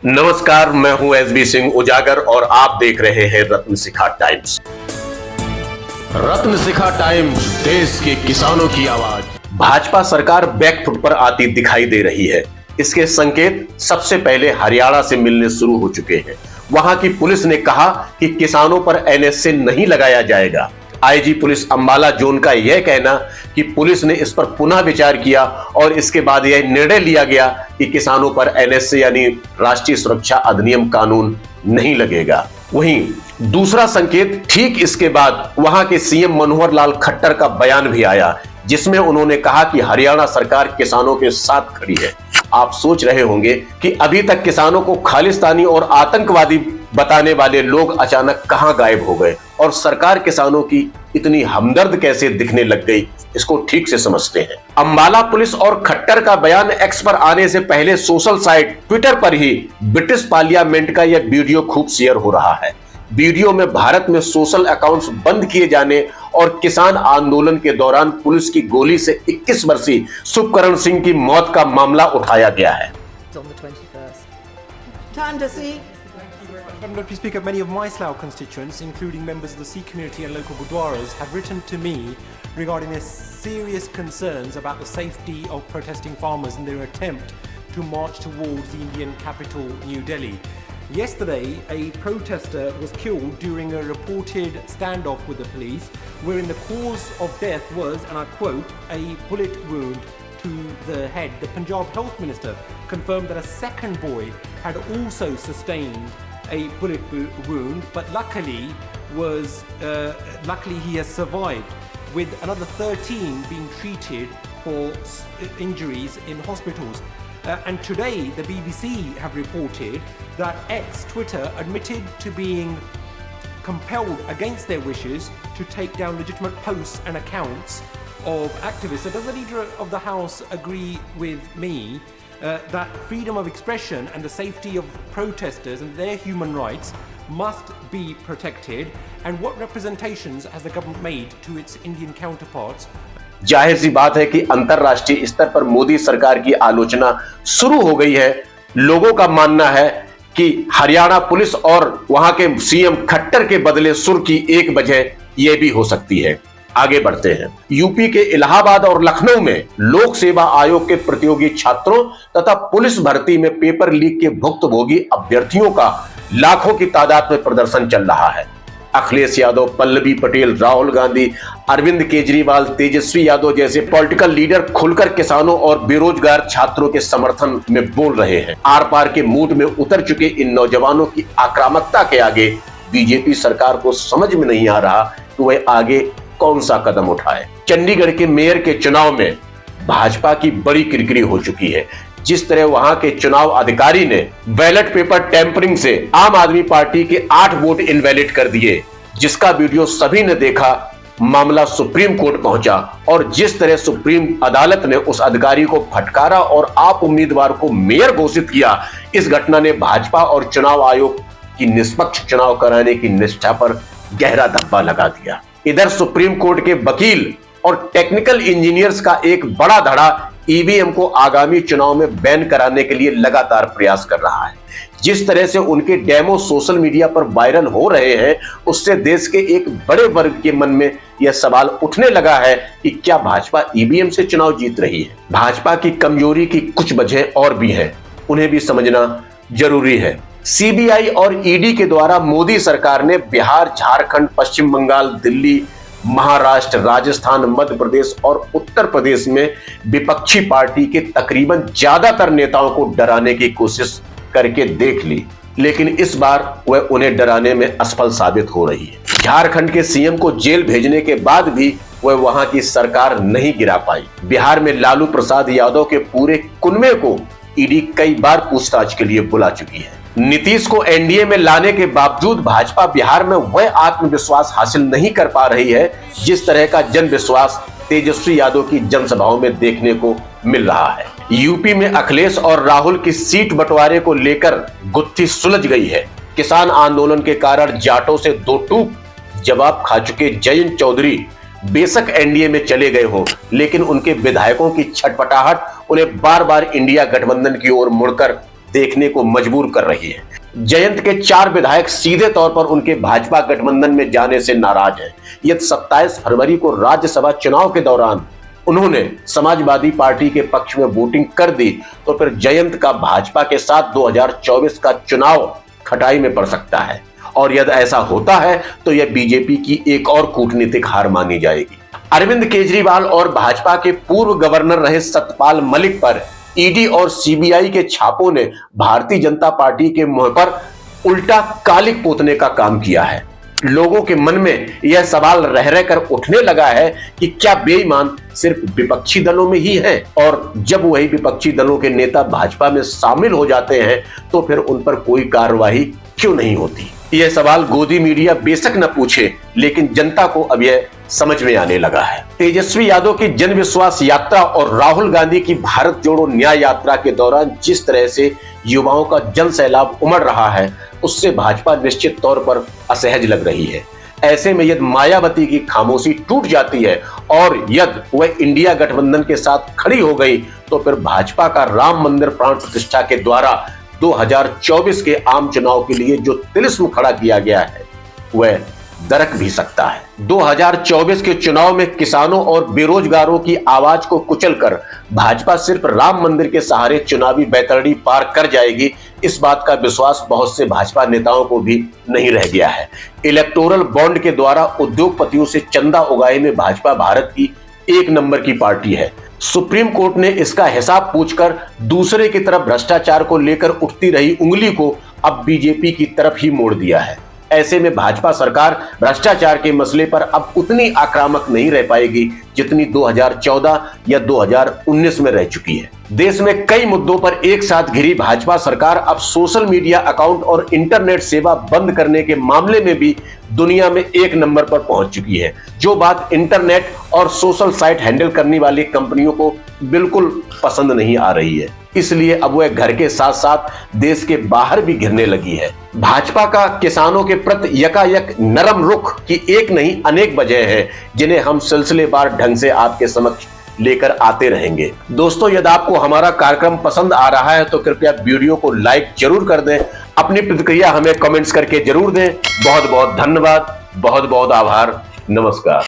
नमस्कार, मैं हूं एसबी सिंह उजागर और आप देख रहे हैं रत्न शिखा टाइम्स। रत्न शिखा टाइम्स, देश के किसानों की आवाज। भाजपा सरकार बैकफुट पर आती दिखाई दे रही है। इसके संकेत सबसे पहले हरियाणा से मिलने शुरू हो चुके हैं। वहां की पुलिस ने कहा कि किसानों पर एनएसए नहीं लगाया जाएगा। आईजी पुलिस अंबाला जोन का यह कहना कि पुलिस ने इस पर पुनः विचार किया और इसके बाद यह निर्णय लिया गया कि किसानों पर एनएसए यानी राष्ट्रीय सुरक्षा अधिनियम कानून नहीं लगेगा। वहीं दूसरा संकेत ठीक इसके बाद वहां के सीएम मनोहर लाल खट्टर का बयान भी आया, जिसमें उन्होंने कहा कि हरियाणा सरकार किसानों के साथ खड़ी है। आप सोच रहे होंगे कि अभी तक किसानों को खालिस्तानी और आतंकवादी बताने वाले लोग अचानक कहां गायब हो गए और सरकार किसानों की इतनी हमदर्द कैसे दिखने लग गई। इसको ठीक से समझते हैं। अंबाला पुलिस और खट्टर का बयान एक्स पर आने से पहले सोशल साइट ट्विटर पर ही ब्रिटिश पार्लियामेंट का यह वीडियो खूब शेयर हो रहा है। वीडियो में भारत में सोशल अकाउंट्स बंद किए जाने और किसान आंदोलन के दौरान पुलिस की गोली से 21 वर्षीय सुखकरण सिंह की मौत का मामला उठाया गया है। Mr. Speaker, many of my Slough constituents, including members of the Sikh community and local gurdwaras, have written to me regarding their serious concerns about the safety of protesting farmers in their attempt to march towards the Indian capital, New Delhi. Yesterday, a protester was killed during a reported standoff with the police, wherein the cause of death was, and I quote, a bullet wound to the head. The Punjab Health Minister confirmed that a second boy had also sustained a bullet wound, but luckily he has survived, with another 13 being treated for injuries in hospitals. And today the BBC have reported that Twitter admitted to being compelled against their wishes to take down legitimate posts and accounts of activists. So does the leader of the House agree with me that freedom of expression and the safety of protesters and their human rights must be protected? And what representations has the government made to its Indian counterparts? जाहिर सी बात है कि अंतरराष्ट्रीय स्तर पर मोदी सरकार की आलोचना शुरू हो गई है। लोगों का मानना है कि हरियाणा पुलिस और वहां के सीएम खट्टर के बदले सुर की एक वजह यह भी हो सकती है। आगे बढ़ते हैं। यूपी के इलाहाबाद और लखनऊ में लोक सेवा आयोग के प्रतियोगी छात्रों तथा पुलिस भर्ती में पेपर लीक के भुक्तभोगी अभ्यर्थियों का लाखों की तादाद में प्रदर्शन चल रहा है। अखिलेश यादव, पल्लवी पटेल, राहुल गांधी, अरविंद केजरीवाल, तेजस्वी यादव जैसे पॉलिटिकल लीडर खुलकर किसानों और बेरोजगार छात्रों के समर्थन में बोल रहे हैं। आर पार के मूड में उतर चुके इन नौजवानों की आक्रामकता के आगे बीजेपी सरकार को समझ में नहीं आ रहा कि वह आगे कौन सा कदम उठाए। चंडीगढ़ के मेयर के चुनाव में भाजपा की बड़ी किरकिरी हो चुकी है। जिस तरह वहां के चुनाव अधिकारी ने बैलेट पेपर टेम्परिंग से आम आदमी पार्टी के 8 वोट इनवैलिड कर दिए, जिसका वीडियो सभी ने देखा, मामला सुप्रीम कोर्ट पहुंचा और जिस तरह सुप्रीम अदालत ने उस अधिकारी को फटकारा और आप उम्मीदवार को मेयर घोषित किया, इस घटना ने भाजपा और चुनाव आयोग की निष्पक्ष चुनाव कराने की निष्ठा पर गहरा धब्बा लगा दिया। इधर सुप्रीम कोर्ट के वकील और टेक्निकल इंजीनियर्स का एक बड़ा धड़ा ईवीएम को आगामी चुनाव में बैन कराने के लिए लगातार प्रयास कर रहा है। जिस तरह से उनके डेमो सोशल मीडिया पर वायरल हो रहे हैं, उससे देश के एक बड़े वर्ग के मन में यह सवाल उठने लगा है कि क्या भाजपा ईवीएम से चुनाव जीत रही है। भाजपा की कमजोरी की कुछ वजह और भी है, उन्हें भी समझना जरूरी है। सीबीआई और ईडी के द्वारा मोदी सरकार ने बिहार, झारखंड, पश्चिम बंगाल, दिल्ली, महाराष्ट्र, राजस्थान, मध्य प्रदेश और उत्तर प्रदेश में विपक्षी पार्टी के तकरीबन ज्यादातर नेताओं को डराने की कोशिश करके देख ली, लेकिन इस बार वह उन्हें डराने में असफल साबित हो रही है। झारखंड के सीएम को जेल भेजने के बाद भी वह वहां की सरकार नहीं गिरा पाई। बिहार में लालू प्रसाद यादव के पूरे कुनबे को ईडी कई बार पूछताछ के लिए बुला चुकी है। नीतीश को एनडीए में लाने के बावजूद भाजपा बिहार में वह आत्मविश्वास हासिल नहीं कर पा रही है, जिस तरह का जन विश्वास तेजस्वी यादव की जनसभाओं में देखने को मिल रहा है। यूपी में अखिलेश और राहुल की सीट बंटवारे को लेकर गुत्थी सुलझ गई है। किसान आंदोलन के कारण जाटों से दो टूक जवाब खा चुके जयंत चौधरी बेशक एनडीए में चले गए हो, लेकिन उनके विधायकों की छटपटाहट उन्हें बार बार इंडिया गठबंधन की ओर मुड़कर देखने को मजबूर कर रही है। जयंत के 4 विधायक सीधे तौर पर उनके भाजपा गठबंधन में जाने से नाराज हैं। यदि 27 फरवरी को राज्यसभा चुनाव के दौरान उन्होंने समाजवादी पार्टी के पक्ष में वोटिंग कर दी तो फिर जयंत का भाजपा के साथ 2024 का चुनाव खटाई में पड़ सकता है, और यदि ऐसा होता है तो यह बीजेपी की एक और कूटनीतिक हार मानी जाएगी। अरविंद केजरीवाल और भाजपा के पूर्व गवर्नर रहे सत्यपाल मलिक पर ईडी और सीबीआई के छापों ने भारतीय जनता पार्टी के मुंह पर उल्टा कालिक पोतने का काम किया है। लोगों के मन में यह सवाल रह रहकर उठने लगा है कि क्या बेईमान सिर्फ विपक्षी दलों में ही हैं, और जब वही विपक्षी दलों के नेता भाजपा में शामिल हो जाते हैं तो फिर उन पर कोई कार्रवाई क्यों नहीं होती। यह सवाल गोदी मीडिया बेशक न पूछे, लेकिन जनता को अब यह समझ में आने लगा है। तेजस्वी यादव की जन विश्वास यात्रा और राहुल गांधी की भारत जोड़ो न्याय यात्रा के दौरान जिस तरह से युवाओं का जन सैलाब उमड़ रहा है, उससे भाजपा निश्चित तौर पर असहज लग रही है। ऐसे में यदि मायावती की खामोशी टूट जाती है और यदि वह इंडिया गठबंधन के साथ खड़ी हो गई तो फिर भाजपा का राम मंदिर प्राण प्रतिष्ठा के द्वारा 2024 के आम चुनाव के लिए जो तिलिस्म खड़ा किया गया है वह दरक भी सकता है। 2024 के चुनाव में किसानों और बेरोजगारों की आवाज को कुचलकर भाजपा सिर्फ राम मंदिर के सहारे चुनावी बैतरणी पार कर जाएगी, इस बात का विश्वास बहुत से भाजपा नेताओं को भी नहीं रह गया है। इलेक्टोरल बॉन्ड के द्वारा उद्योगपतियों से चंदा उगाए में भाजपा भारत की 1 नंबर की पार्टी है। सुप्रीम कोर्ट ने इसका हिसाब पूछकर दूसरे की तरफ भ्रष्टाचार को लेकर उठती रही उंगली को अब बीजेपी की तरफ ही मोड़ दिया है। ऐसे में भाजपा सरकार भ्रष्टाचार के मसले पर अब उतनी आक्रामक नहीं रह पाएगी जितनी 2014 या 2019 में रह चुकी है। देश में कई मुद्दों पर एक साथ घिरी भाजपा सरकार अब सोशल मीडिया अकाउंट और इंटरनेट सेवा बंद करने के मामले में भी दुनिया में 1 नंबर पर पहुंच चुकी है, जो बात इंटरनेट और सोशल साइट हैंडल करने वाली कंपनियों को बिल्कुल पसंद नहीं आ रही है। इसलिए अब वह घर के साथ साथ देश के बाहर भी घिरने लगी है। भाजपा का किसानों के प्रति यकायक नरम रुख की एक नहीं अनेक वजह है, जिन्हें हम सिलसिलेवार ढंग से आपके समक्ष लेकर आते रहेंगे। दोस्तों, यदि आपको हमारा कार्यक्रम पसंद आ रहा है तो कृपया वीडियो को लाइक जरूर कर दें, अपनी प्रतिक्रिया हमें कमेंट्स करके जरूर दें। बहुत बहुत धन्यवाद, बहुत बहुत आभार, नमस्कार।